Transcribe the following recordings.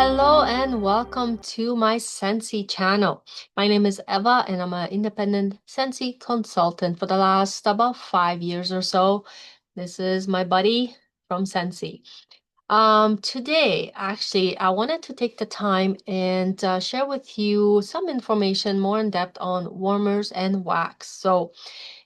Hello and welcome to my Scentsy channel. My name is Eva and I'm an independent Scentsy consultant for the last about 5 years or so. This is my buddy from Scentsy. Today, actually, I wanted to take the time and share with you some information more in depth on warmers and wax. So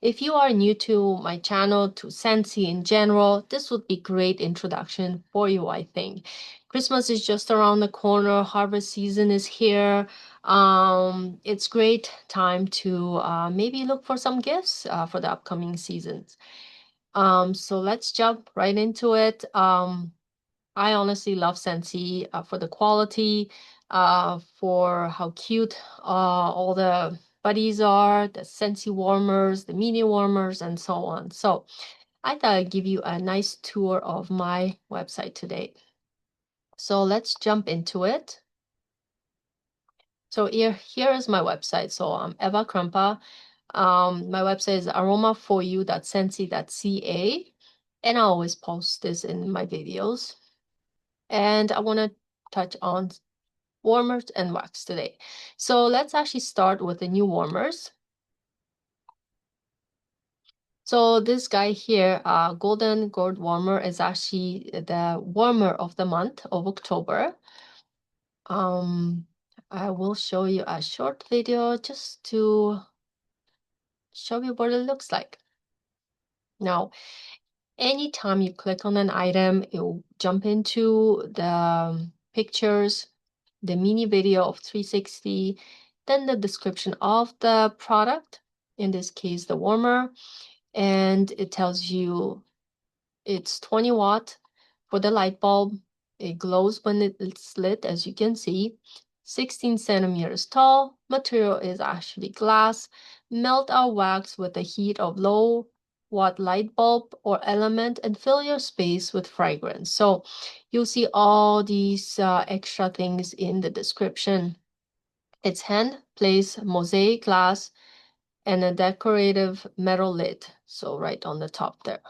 if you are new to my channel, to Scentsy in general, this would be great introduction for you, I think. Christmas is just around the corner, harvest season is here. It's great time to maybe look for some gifts for the upcoming seasons. So let's jump right into it. I honestly love Scentsy for the quality, for how cute all the buddies are, the Scentsy warmers, the mini warmers, and so on. So I thought I'd give you a nice tour of my website today. So let's jump into it. So here is my website. So I'm Eva Krumpa. My website is aromaforyou.scentsy.ca, and I always post this in my videos. And I want to touch on warmers and wax today. So let's actually start with the new warmers. So this guy here, Golden Gourd Warmer, is actually the warmer of the month of October. I will show you a short video just to show you what it looks like. Now, anytime you click on an item, it will jump into the pictures, the mini video of 360, then the description of the product, in this case, the warmer, and it tells you it's 20 watt for the light bulb. It glows when it's lit, as you can see. 16 centimeters tall. Material is actually glass. Melt our wax with the heat of low watt light bulb or element and fill your space with fragrance. So you'll see all these extra things in the description. It's hand placed mosaic glass and a decorative metal lid. So right on the top there.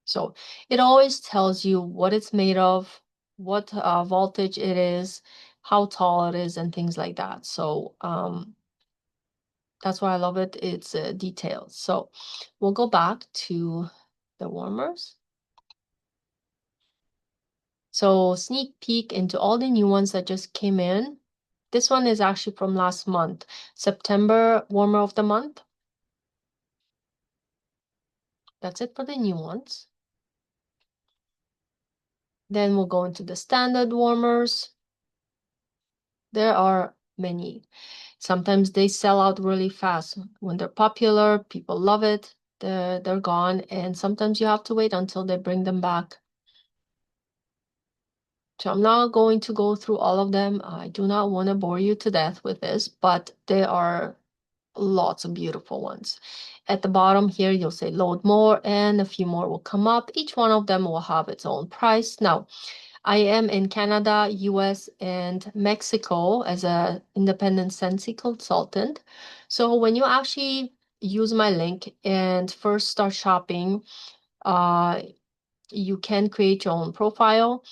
So it always tells you what it's made of, what voltage it is, how tall it is, and things like that. So that's why I love it. It's detailed. So we'll go back to the warmers. So sneak peek into all the new ones that just came in. This one is actually from last month, September warmer of the month. That's it for the new ones. Then we'll go into the standard warmers. There are many. Sometimes they sell out really fast. When they're popular, people love it. They're gone, and sometimes you have to wait until they bring them back. So I'm not going to go through all of them. I do not want to bore you to death with this, but there are lots of beautiful ones. At the bottom here, you'll say load more, and a few more will come up. Each one of them will have its own price. Now, I am in Canada, US, and Mexico as an independent Scentsy consultant. So when you actually use my link and first start shopping, you can create your own profile.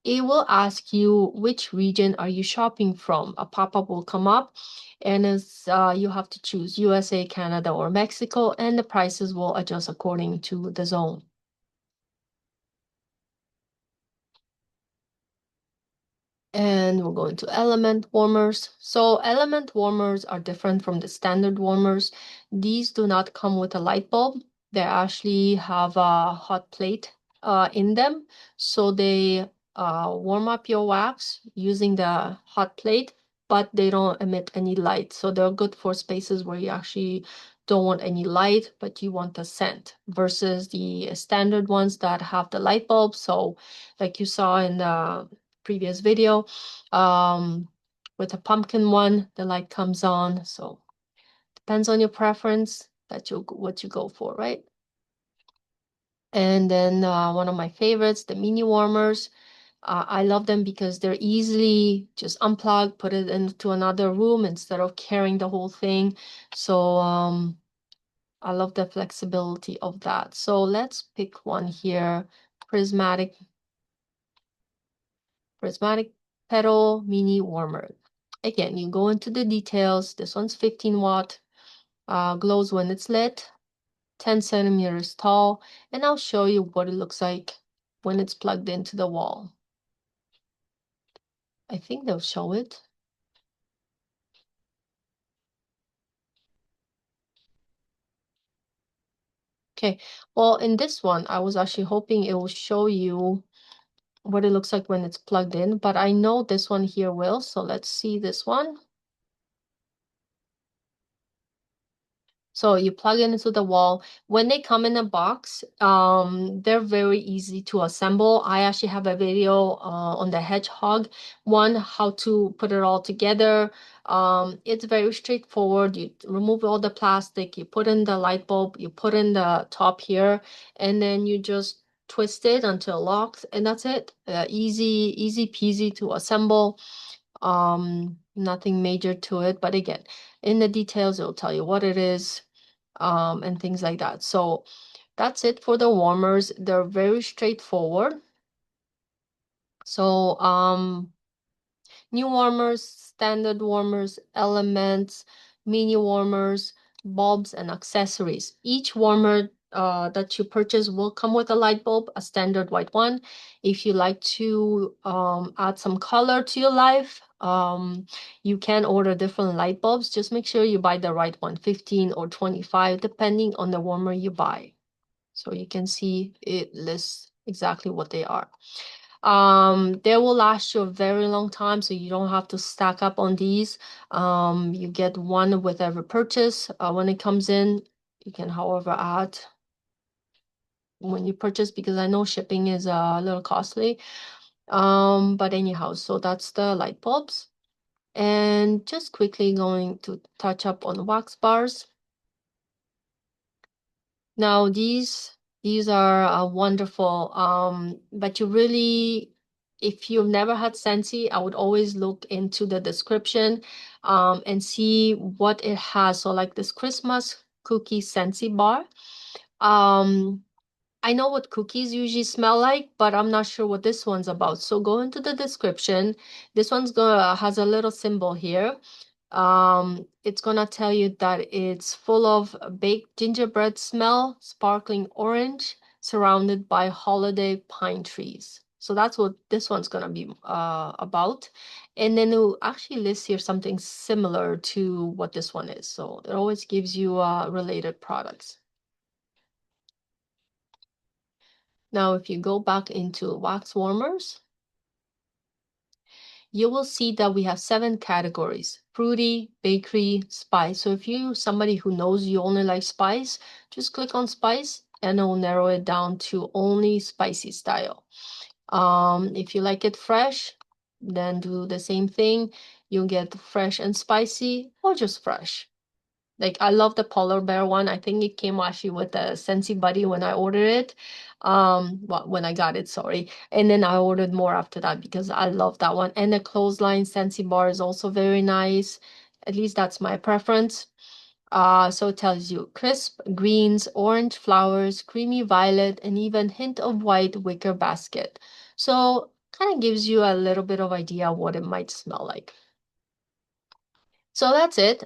It will ask you which region are you shopping from. A pop-up will come up, and you have to choose USA, Canada, or Mexico, and the prices will adjust according to the zone. And we'll go into element warmers. So element warmers are different from the standard warmers. These do not come with a light bulb. They actually have a hot plate in them. So they warm up your wax using the hot plate, but they don't emit any light. So they're good for spaces where you actually don't want any light, but you want the scent versus the standard ones that have the light bulb. So like you saw in the previous video. With a pumpkin one, the light comes on. So depends on your preference that what you go for, right? And then one of my favorites, the mini warmers. I love them because they're easily just unplug, put it into another room instead of carrying the whole thing. So I love the flexibility of that. So let's pick one here, prismatic Petal Mini Warmer. Again, you go into the details. This one's 15 watt, glows when it's lit, 10 centimeters tall, and I'll show you what it looks like when it's plugged into the wall. I think they'll show it. Okay, well, in this one, I was actually hoping it will show you what it looks like when it's plugged in, but I know this one here will, so let's see this one. So you plug it into the wall. When they come in a box, they're very easy to assemble. I actually have a video on the Hedgehog one, how to put it all together. It's very straightforward. You remove all the plastic, you put in the light bulb, you put in the top here, and then you just twist it until it locks, and that's it. Easy peasy to assemble. Nothing major to it, but again, in the details, it'll tell you what it is, and things like that. So that's it for the warmers. They're very straightforward. So new warmers, standard warmers, elements, mini warmers, bulbs, and accessories. Each warmer that you purchase will come with a light bulb, a standard white one. If you like to add some color to your life, you can order different light bulbs. Just make sure you buy the right one, 15 or 25, depending on the warmer you buy. So you can see it lists exactly what they are. They will last you a very long time, so you don't have to stack up on these. You get one with every purchase. When it comes in, you can, however, add when you purchase, because I know shipping is a little costly. But anyhow, so that's the light bulbs. And just quickly going to touch up on wax bars. Now these are wonderful. But you really, if you've never had Scentsy, I would always look into the description and see what it has. So like this Christmas cookie Scentsy bar. I know what cookies usually smell like, but I'm not sure what this one's about. So go into the description. This one's gonna has a little symbol here. It's gonna tell you that it's full of baked gingerbread smell, sparkling orange, surrounded by holiday pine trees. So that's what this one's gonna be about. And then it will actually list here something similar to what this one is. So it always gives you related products. Now, if you go back into wax warmers, you will see that we have 7 categories: fruity, bakery, spice. So if you're somebody who knows you only like spice, just click on spice and it will narrow it down to only spicy style. If you like it fresh, then do the same thing. You'll get fresh and spicy, or just fresh. Like, I love the polar bear one. I think it came actually with the Scentsy Buddy when I ordered it. Well, when I got it, sorry. And then I ordered more after that because I love that one. And the clothesline Scentsy bar is also very nice. At least that's my preference. So it tells you crisp greens, orange flowers, creamy violet, and even hint of white wicker basket. So kind of gives you a little bit of idea what it might smell like. So that's it.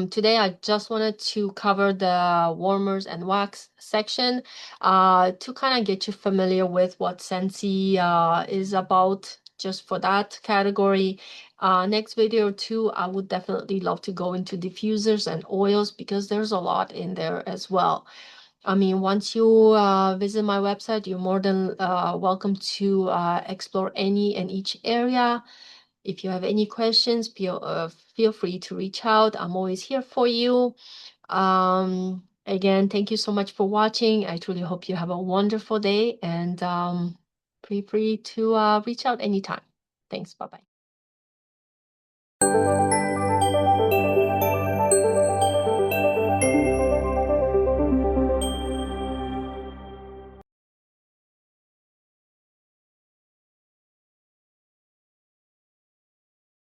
Today I just wanted to cover the warmers and wax section to kind of get you familiar with what Scentsy is about, just for that category. Next video too, I would definitely love to go into diffusers and oils because there's a lot in there as well. I mean, once you visit my website, you're more than welcome to explore any and each area. If you have any questions, feel free to reach out. I'm always here for you. Again, thank you so much for watching. I truly hope you have a wonderful day, and feel free to reach out anytime. Thanks. Bye-bye.